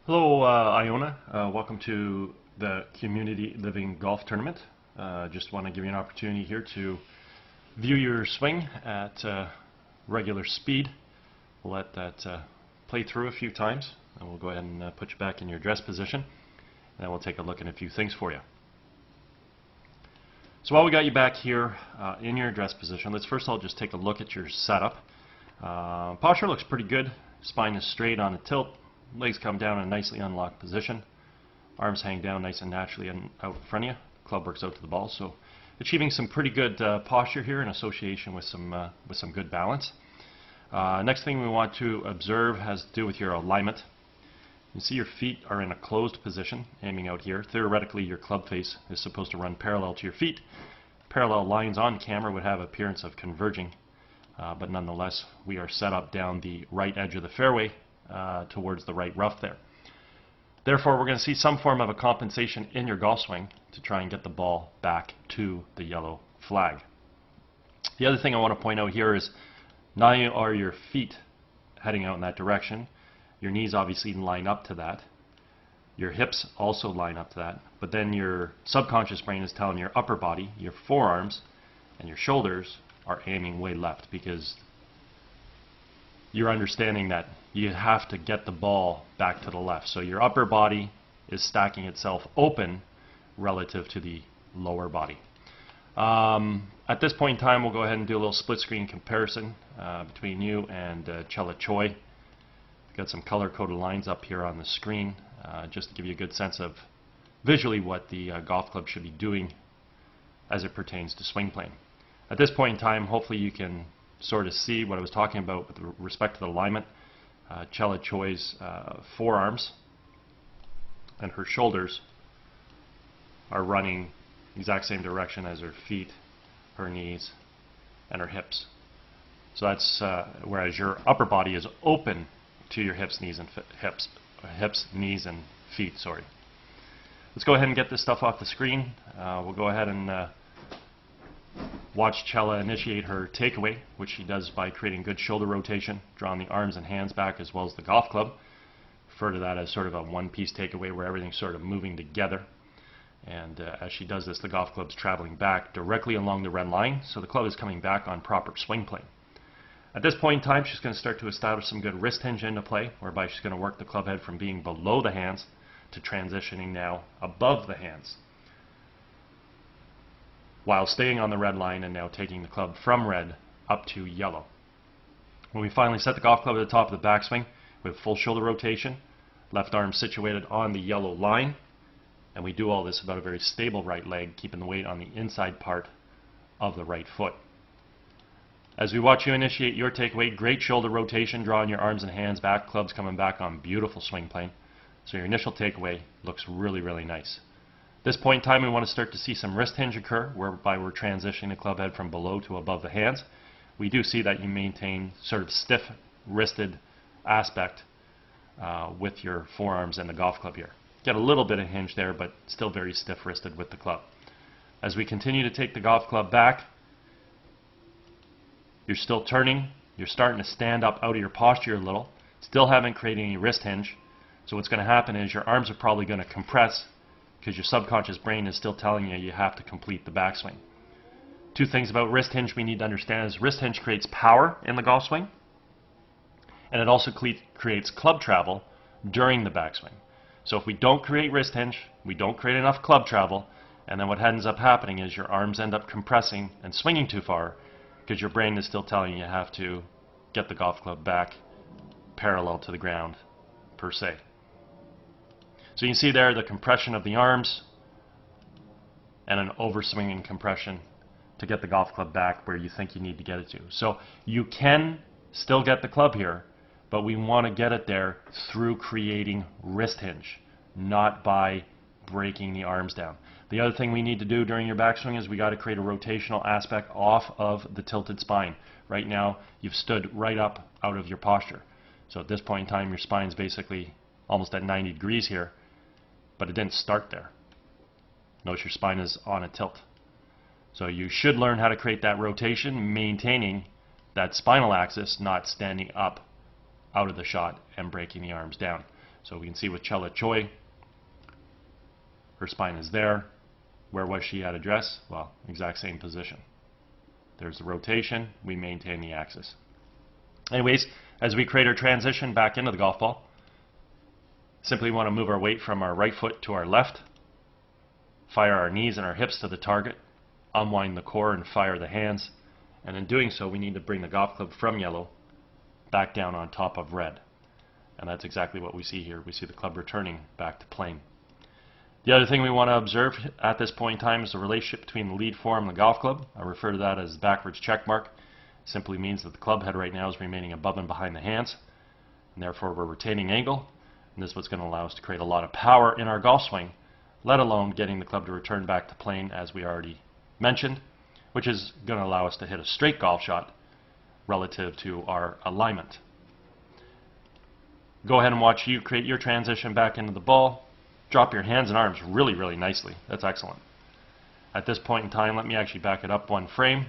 Hello, Iona. Welcome to the Community Living Golf Tournament. Just want to give you an opportunity here to view your swing at regular speed. We'll let that play through a few times, and we'll go ahead and put you back in your dress position, and then we'll take a look at a few things for you. So while we got you back here in your dress position, let's first of all just take a look at your setup. Posture looks pretty good. Spine is straight on a tilt. Legs come down in a nicely unlocked position. Arms hang down nice and naturally and out in front of you. Club works out to the ball, so achieving some pretty good posture here in association with some good balance. Next thing we want to observe has to do with your alignment. You see your feet are in a closed position, aiming out here. Theoretically, your club face is supposed to run parallel to your feet. Parallel lines on camera would have appearance of converging, but nonetheless, we are set up down the right edge of the fairway towards the right rough there. Therefore, we're going to see some form of a compensation in your golf swing to try and get the ball back to the yellow flag. The other thing I want to point out here is not only are your feet heading out in that direction, your knees obviously line up to that, your hips also line up to that, but then your subconscious brain is telling your upper body, your forearms, and your shoulders are aiming way left, because you're understanding that you have to get the ball back to the left. So your upper body is stacking itself open relative to the lower body. At this point in time, we'll go ahead and do a little split screen comparison between you and Chella Choi. Got some color-coded lines up here on the screen just to give you a good sense of visually what the golf club should be doing as it pertains to swing plane. At this point in time, hopefully you can sort of see what I was talking about with respect to the alignment. Chella Choi's forearms and her shoulders are running the exact same direction as her feet, her knees, and her hips. So that's whereas your upper body is open to your hips, knees, and knees, and feet. Sorry. Let's go ahead and get this stuff off the screen. We'll go ahead and watch Chella initiate her takeaway, which she does by creating good shoulder rotation, drawing the arms and hands back as well as the golf club. Refer to that as sort of a one-piece takeaway where everything's sort of moving together. And as she does this, the golf club's traveling back directly along the red line, so the club is coming back on proper swing plane. At this point in time, she's going to start to establish some good wrist hinge into play, whereby she's going to work the club head from being below the hands to transitioning now above the hands, while staying on the red line and now taking the club from red up to yellow. When we finally set the golf club at the top of the backswing with full shoulder rotation, left arm situated on the yellow line, and we do all this about a very stable right leg, keeping the weight on the inside part of the right foot. As we watch you initiate your takeaway, great shoulder rotation, drawing your arms and hands back, club's coming back on beautiful swing plane. So your initial takeaway looks really, really nice. At this point in time, we want to start to see some wrist hinge occur, whereby we're transitioning the club head from below to above the hands. We do see that you maintain sort of stiff-wristed aspect with your forearms and the golf club here. Get a little bit of hinge there, but still very stiff-wristed with the club. As we continue to take the golf club back, you're still turning, you're starting to stand up out of your posture a little, still haven't created any wrist hinge. So what's going to happen is your arms are probably going to compress because your subconscious brain is still telling you have to complete the backswing. Two things about wrist hinge we need to understand is wrist hinge creates power in the golf swing, and it also creates club travel during the backswing. So if we don't create wrist hinge, we don't create enough club travel, and then what ends up happening is your arms end up compressing and swinging too far because your brain is still telling you have to get the golf club back parallel to the ground, per se. So you can see there the compression of the arms and an overswinging compression to get the golf club back where you think you need to get it to. So you can still get the club here, but we want to get it there through creating wrist hinge, not by breaking the arms down. The other thing we need to do during your backswing is we got to create a rotational aspect off of the tilted spine. Right now, you've stood right up out of your posture. So at this point in time, your spine's basically almost at 90 degrees here, but it didn't start there. Notice your spine is on a tilt. So you should learn how to create that rotation, maintaining that spinal axis, not standing up out of the shot and breaking the arms down. So we can see with Chella Choi, her spine is there. Where was she at address? Well, exact same position. There's the rotation, we maintain the axis. Anyways, as we create our transition back into the golf ball, simply want to move our weight from our right foot to our left, fire our knees and our hips to the target, unwind the core and fire the hands, and in doing so we need to bring the golf club from yellow back down on top of red. And that's exactly what we see here. We see the club returning back to plane. The other thing we want to observe at this point in time is the relationship between the lead form and the golf club. I refer to that as backwards check mark. It simply means that the club head right now is remaining above and behind the hands, and therefore we're retaining angle, and this is what's going to allow us to create a lot of power in our golf swing, let alone getting the club to return back to plane as we already mentioned, which is going to allow us to hit a straight golf shot relative to our alignment. Go ahead and watch you create your transition back into the ball. Drop your hands and arms really, really nicely. That's excellent. At this point in time, let me actually back it up one frame.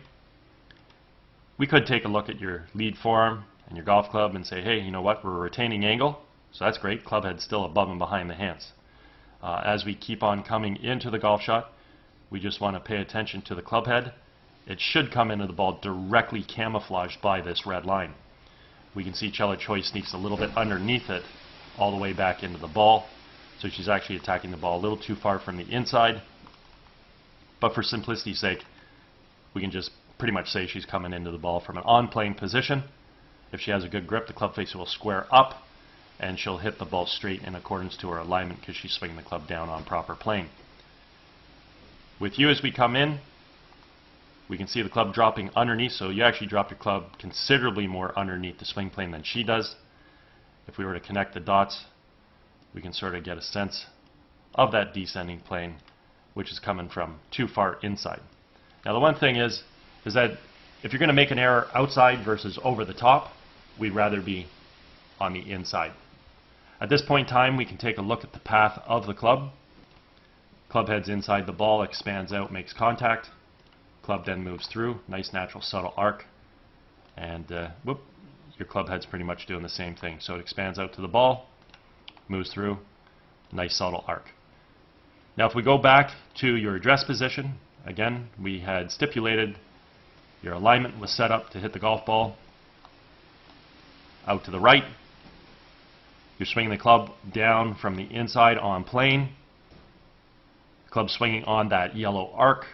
We could take a look at your lead forearm and your golf club and say, hey, you know what, we're retaining angle, so that's great. Club head's still above and behind the hands. As we keep on coming into the golf shot, we just want to pay attention to the club head. It should come into the ball directly camouflaged by this red line. We can see Chella Choi sneaks a little bit underneath it all the way back into the ball. So she's actually attacking the ball a little too far from the inside. But for simplicity's sake, we can just pretty much say she's coming into the ball from an on-plane position. If she has a good grip, the club face will square up and she'll hit the ball straight in accordance to her alignment because she's swinging the club down on proper plane. With you as we come in, we can see the club dropping underneath, so you actually drop your club considerably more underneath the swing plane than she does. If we were to connect the dots, we can sort of get a sense of that descending plane, which is coming from too far inside. Now the one thing is that if you're going to make an error outside versus over the top, we'd rather be on the inside. At this point in time, we can take a look at the path of the club. Club head's inside the ball, expands out, makes contact. Club then moves through, nice natural subtle arc, and whoop, your club head's pretty much doing the same thing. So it expands out to the ball, moves through, nice subtle arc. Now if we go back to your address position, again we had stipulated your alignment was set up to hit the golf ball out to the right. You're swinging the club down from the inside on plane. The club swinging on that yellow arc.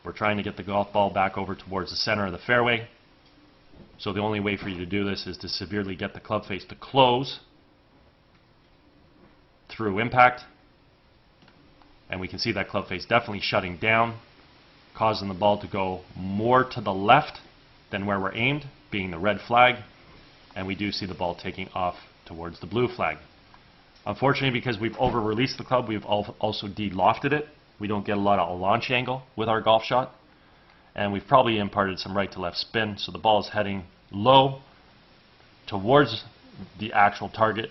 We're trying to get the golf ball back over towards the center of the fairway. So the only way for you to do this is to severely get the club face to close through impact. And we can see that club face definitely shutting down, causing the ball to go more to the left than where we're aimed, being the red flag. And we do see the ball taking off towards the blue flag. Unfortunately, because we've over-released the club, we've also de-lofted it. We don't get a lot of launch angle with our golf shot. And we've probably imparted some right to left spin, so the ball is heading low towards the actual target.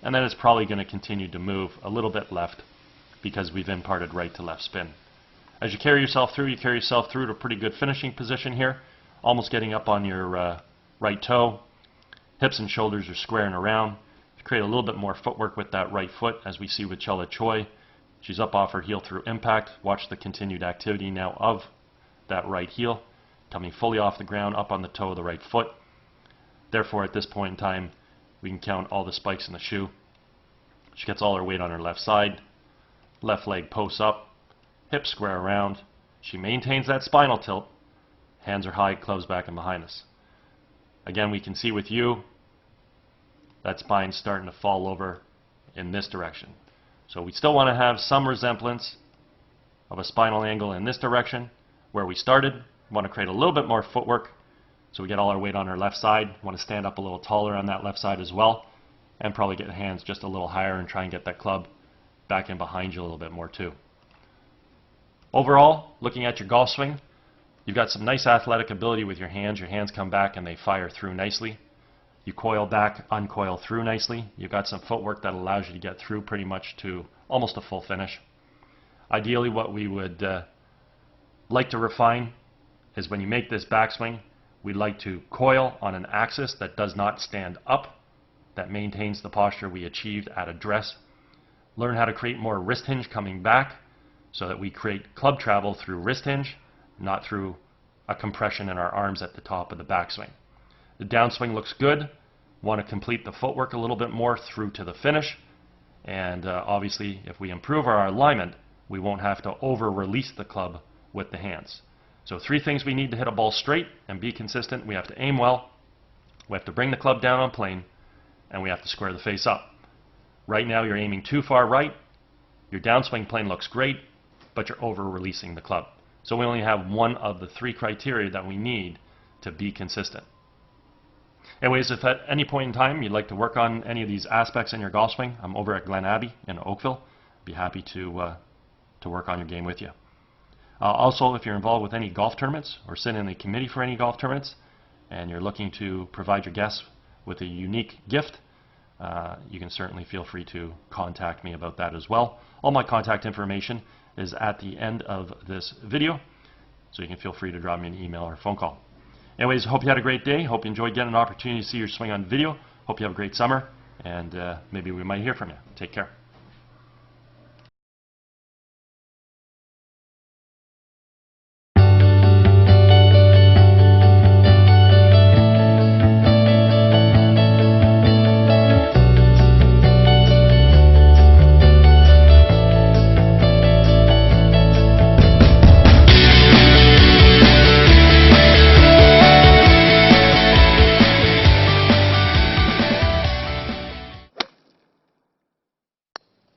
And then it's probably going to continue to move a little bit left because we've imparted right to left spin. As you carry yourself through, you carry yourself through to a pretty good finishing position here, almost getting up on your right toe. Hips and shoulders are squaring around. Create a little bit more footwork with that right foot, as we see with Chella Choi. She's up off her heel through impact. Watch the continued activity now of that right heel, coming fully off the ground, up on the toe of the right foot. Therefore, at this point in time, we can count all the spikes in the shoe. She gets all her weight on her left side. Left leg posts up, hips square around. She maintains that spinal tilt. Hands are high, clubs back and behind us. Again, we can see with you, that spine's starting to fall over in this direction. So we still want to have some resemblance of a spinal angle in this direction where we started. We want to create a little bit more footwork so we get all our weight on our left side. We want to stand up a little taller on that left side as well, and probably get the hands just a little higher and try and get that club back in behind you a little bit more too. Overall, looking at your golf swing, you've got some nice athletic ability with your hands. Your hands come back and they fire through nicely. You coil back, uncoil through nicely. You've got some footwork that allows you to get through pretty much to almost a full finish. Ideally, what we would like to refine is when you make this backswing, we'd like to coil on an axis that does not stand up that maintains the posture we achieved at address. Learn how to create more wrist hinge coming back so that we create club travel through wrist hinge, not through a compression in our arms at the top of the backswing. The downswing looks good. Want to complete the footwork a little bit more through to the finish. And obviously, if we improve our alignment, we won't have to over-release the club with the hands. So 3 things we need to hit a ball straight and be consistent. We have to aim well, we have to bring the club down on plane, and we have to square the face up. Right now you're aiming too far right, your downswing plane looks great, but you're over-releasing the club. So we only have one of the 3 criteria that we need to be consistent. Anyways, if at any point in time you'd like to work on any of these aspects in your golf swing, I'm over at Glen Abbey in Oakville. Be happy to work on your game with you. Also, if you're involved with any golf tournaments or sit in the committee for any golf tournaments and you're looking to provide your guests with a unique gift, you can certainly feel free to contact me about that as well. All my contact information is at the end of this video, so you can feel free to drop me an email or phone call. Anyways, hope you had a great day. Hope you enjoyed getting an opportunity to see your swing on video. Hope you have a great summer, and maybe we might hear from you. Take care.